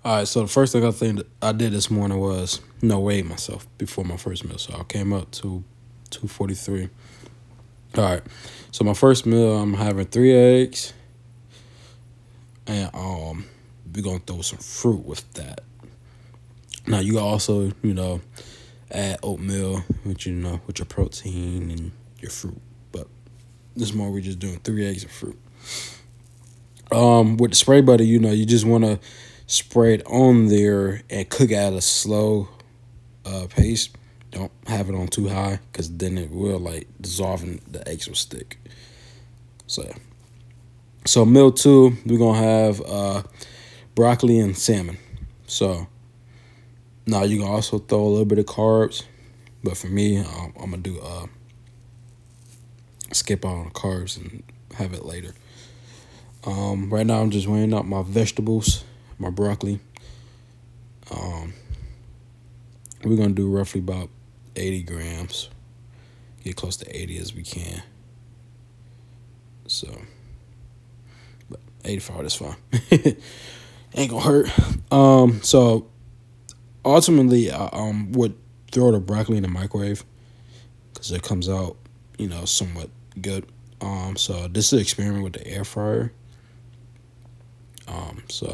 All right, so the first thing I think that I did this morning was weigh myself before my first meal. So I came up to 243. All right, so my first meal, I'm having 3 eggs, and we're gonna throw some fruit with that. Now you can also add oatmeal with with your protein and your fruit, but this morning we're just doing 3 eggs and fruit. With the spray butter, you just want to spray it on there and cook at a slow pace. Don't have it on too high because then it will like dissolve and the eggs will stick. So yeah. So meal two, we're gonna have broccoli and salmon. So now you can also throw a little bit of carbs, but for me, I'm gonna do skip out on carbs and have it later. Right now I'm just weighing out my vegetables, my broccoli. Um, we're gonna do roughly about 80 grams. Get close to 80 as we can. So, but 85 is fine. Ain't gonna hurt. So ultimately, I would throw the broccoli in the microwave because it comes out, somewhat good. So this is an experiment with the air fryer. So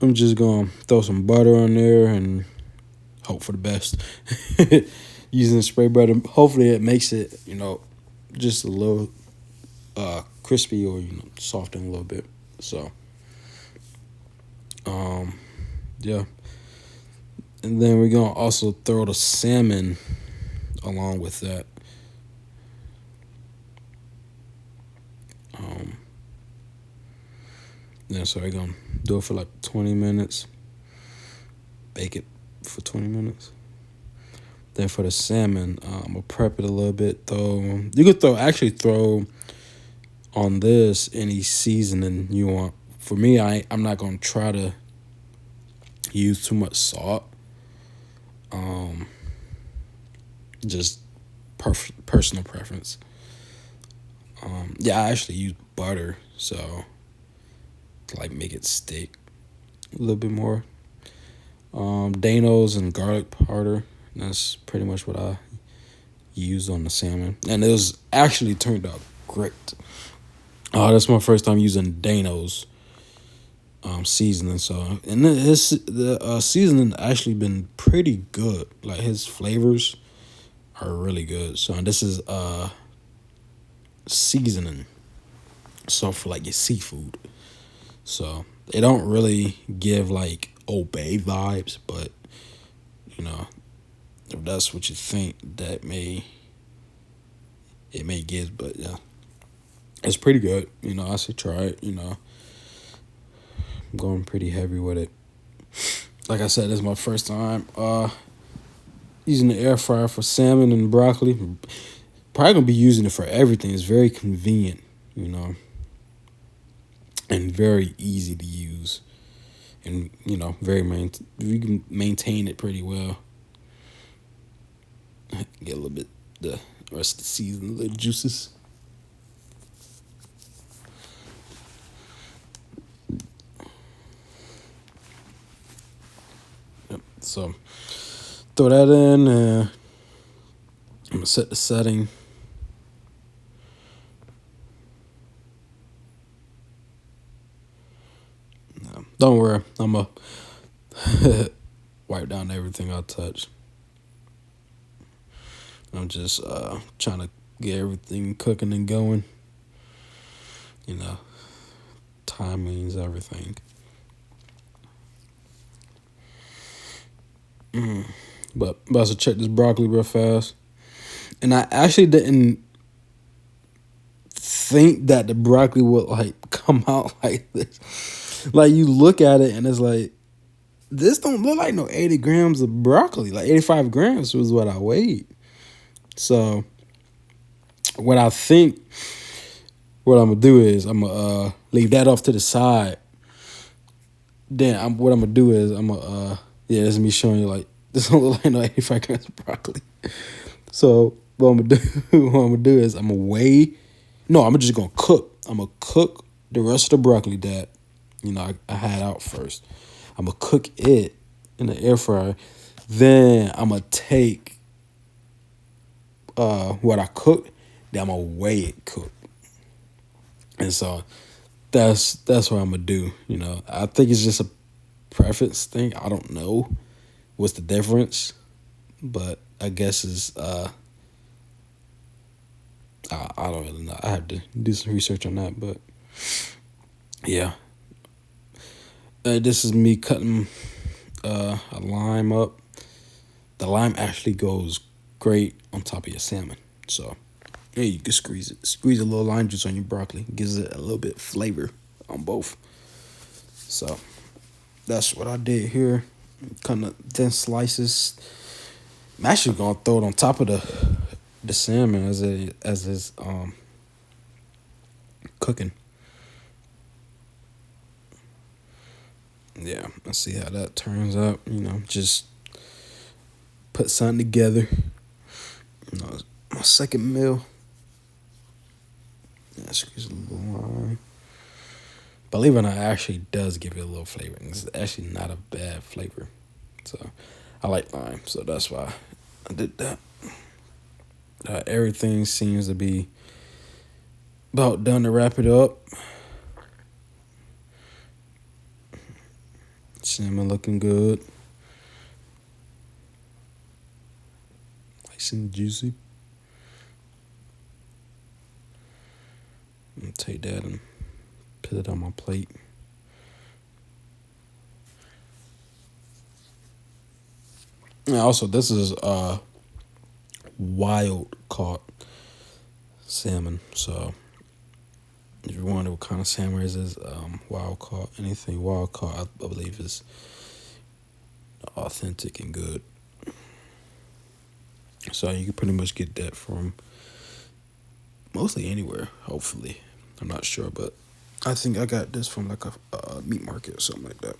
I'm just gonna throw some butter on there and hope for the best. Using spray butter, hopefully it makes it, just a little crispy or soften a little bit. So, yeah, and then we're gonna also throw the salmon along with that. Yeah, so we're gonna do it for like 20 minutes. Bake it for 20 minutes. Then for the salmon, I'm gonna prep it a little bit. Though you could throw on this any seasoning you want. For me, I'm not gonna try to use too much salt. Just personal preference. Yeah, I actually use butter, so to like make it stick a little bit more. Danos and garlic powder. That's pretty much what I used on the salmon, and it was actually turned out great. That's my first time using Danos seasoning. So, and the seasoning actually been pretty good. Like his flavors are really good. So, and this is seasoning. So for like your seafood. So they don't really give like Obey vibes, but if that's what you think, it may give. But yeah, it's pretty good. I should try it. I'm going pretty heavy with it. Like I said, this is my first time using the air fryer for salmon and broccoli. Probably gonna be using it for everything. It's very convenient, and very easy to use, and we can maintain it pretty well. Get a little bit the rest of the season, the juices. Yep. So throw that in. I'm gonna set the setting. No, don't worry, I'm gonna wipe down everything I touch. I'm just trying to get everything cooking and going. You know, time means everything. But I'm about to check this broccoli real fast. And I actually didn't think that the broccoli would like come out like this. Like you look at it and it's like, this don't look like no 80 grams of broccoli. Like 85 grams was what I weighed. So what I think what I'm gonna do is I'm gonna leave that off to the side. Then what I'm gonna do is I'm gonna this is me showing you like this don't look like no 85 grams of broccoli. So what I'm gonna do what I'm gonna do is I'm gonna weigh. No, I'm just gonna cook. I'm gonna cook the rest of the broccoli that I had out first. I'm gonna cook it in the air fryer. Then I'm gonna take what I cooked. Then I'm gonna weigh it cooked. And so that's what I'm gonna do. You know, I think it's just a preference thing. I don't know what's the difference, but I guess it's I don't really know. I have to do some research on that, but yeah. This is me cutting a lime up. The lime actually goes great on top of your salmon. So yeah, you can squeeze it. Squeeze a little lime juice on your broccoli. Gives it a little bit of flavor on both. So that's what I did here. Kind of thin slices. I'm actually gonna throw it on top of the salmon as it's cooking. Yeah, let's see how that turns out. You know, just put something together. You know, my second meal. Yeah, squeeze a little lime. Believe it or not, it actually does give it a little flavor. It's actually not a bad flavor. So I like lime, so that's why I did that. Everything seems to be about done to wrap it up. Salmon looking good. Nice and juicy. I'm gonna take that and put it on my plate. And also, this is wild caught salmon. So if you wonder what kind of salmon it is wild caught, anything wild caught, I believe is authentic and good. So you can pretty much get that from mostly anywhere, hopefully. I'm not sure, but I think I got this from like a meat market or something like that.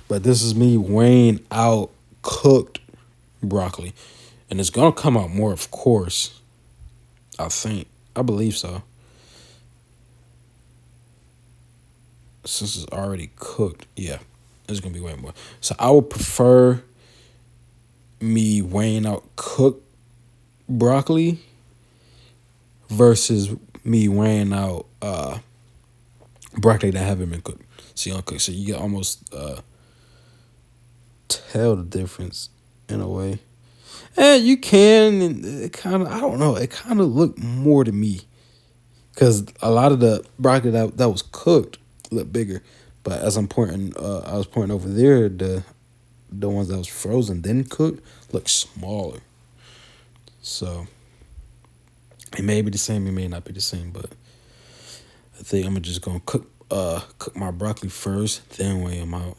But this is me weighing out cooked broccoli. And it's going to come out more, of course. I think. I believe so. Since it's already cooked, yeah, it's going to be way more. So I would prefer me weighing out cooked broccoli versus me weighing out broccoli that haven't been cooked. See, uncooked. So you can almost tell the difference in a way. And you can, and it kind of, I don't know, it kind of looked more to me. Because a lot of the broccoli that was cooked looked bigger. But as I'm pointing, I was pointing over there, the ones that was frozen, then cooked, look smaller. So it may be the same, it may not be the same, but I think I'm just gonna cook my broccoli first, then weigh them out.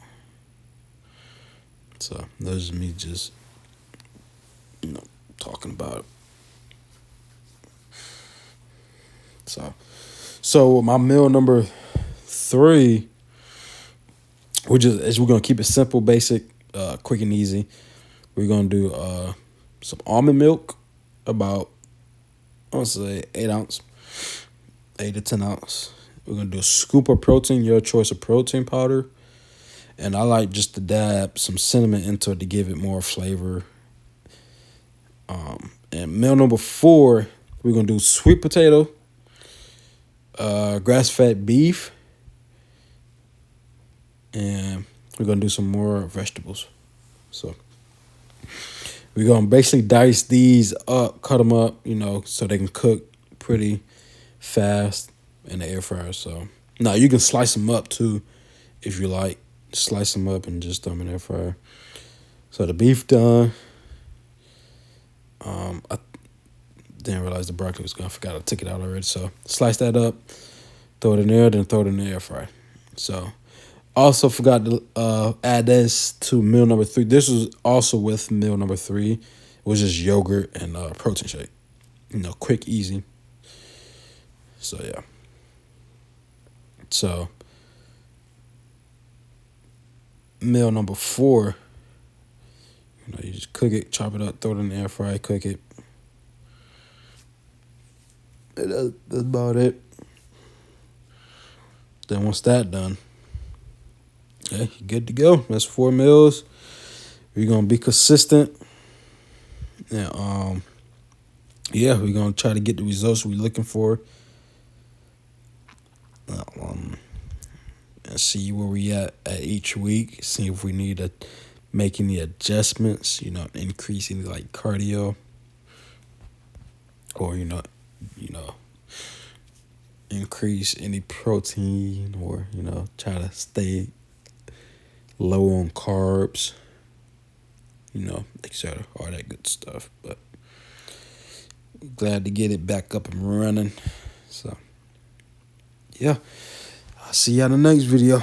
So those are me just talking about it. So my meal number 3, we're gonna keep it simple, basic, quick and easy. We're gonna do some almond milk, about I want to say 8 ounce, 8 to 10 ounce. We're gonna do a scoop of protein, your choice of protein powder, and I like just to dab some cinnamon into it to give it more flavor. And meal number 4, we're gonna do sweet potato, grass fed beef, and we're gonna do some more vegetables. So we're gonna basically dice these up, cut them up, so they can cook pretty fast in the air fryer. So now you can slice them up too, if you like. Slice them up and just throw them in the air fryer. So the beef done. I didn't realize the broccoli was gone. I forgot I took it out already. So slice that up, throw it in there, then throw it in the air fryer. So also forgot to add this to meal number 3. This was also with meal number 3. It was just yogurt and protein shake. Quick, easy. So yeah. So meal number 4, you just cook it, chop it up, throw it in the air fryer, cook it. And that's about it. Then once that's done, Okay, good to go. That's 4 meals. We're gonna be consistent. And yeah, we're gonna try to get the results we're looking for. Um, and see where we at each week. See if we need to make any adjustments. Increasing like cardio, or you know, increase any protein, or try to stay low on carbs. Etc. All that good stuff. But glad to get it back up and running. So yeah, I'll see you on the next video.